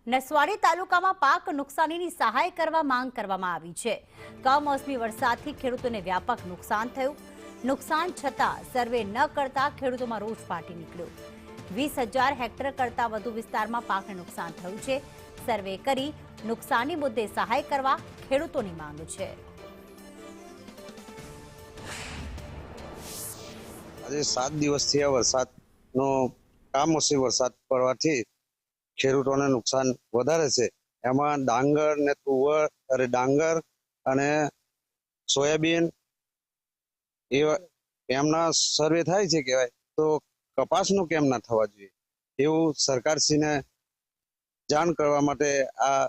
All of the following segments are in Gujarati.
નસવાડી તાલુકામાં પાક નુકસાનીની સહાય કરવા માંગ કરવામાં આવી છે। કમોસમી વરસાદથી ખેડૂતોને વ્યાપક નુકસાન થયું। નુકસાન છતાં સર્વે ન કરતા ખેડૂતોમાં રોષ ફાટી નીકળ્યો। 20,000 હેક્ટર કરતા વધુ વિસ્તારમાં પાકને નુકસાન થયું છે। સર્વે કરી નુકસાની મુદ્દે સહાય કરવા ખેડૂતોની માંગ છે। આજે 7 દિવસથી આ વરસાદનો કમોસમી વરસાદ પડવાથી ખેડૂતોને નુકસાન વધારે છે। એમાં ડાંગર ને ડાંગર અને સોયાબીન એમના સર્વે થાય છે કહેવાય, તો કપાસનું કેમ ના થવા જોઈએ એવું સરકારશ્રીને જાણ કરવા માટે આ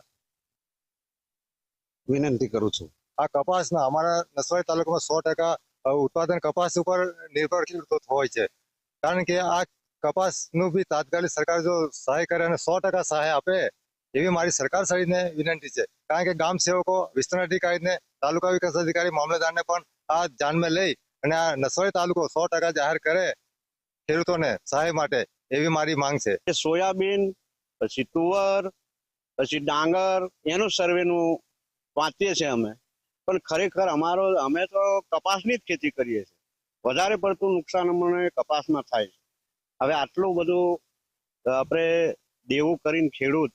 વિનંતી કરું છું। આ કપાસના અમારા નસવાડી તાલુકામાં 100% ઉત્પાદન કપાસ ઉપર નિર્ભર ખેડૂતો હોય છે, કારણ કે આ કપાસનું બી તાત્કાલિક સરકાર જો સહાય કરે અને 100% સહાય આપે એવી મારી સરકાર શ્રીને વિનંતી છે। કારણ કે ગામ સેવકો, વિસ્તરણ અધિકારીને, તાલુકા વિકાસ અધિકારી, મામલતદારને પણ આ ધ્યાનમાં લઈ અને આ નસવાડી તાલુકો 100% જાહેર કરે ખેડૂતોને સહાય માટે એવી મારી માંગ છે। સોયાબીન, પછી તુવર, પછી ડાંગર એનું સર્વેનું વાંચીએ છીએ અમે, પણ ખરેખર અમે તો કપાસની જ ખેતી કરીએ છીએ। વધારે પડતું નુકસાન અમને કપાસમાં થાય છે। હવે આટલું બધું આપણે દેવું કરીને ખેડૂત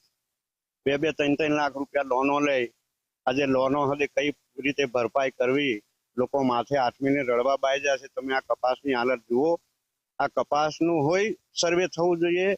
2-3 લાખ રૂપિયા લોનો લે, આજે લોનો હવે કઈ રીતે ભરપાઈ કરવી, લોકો માથે આથમીને રડવા બાઈ જાય છે। તમે આ કપાસની હાલત જુઓ। આ કપાસનું હોય સર્વે થવું જોઈએ,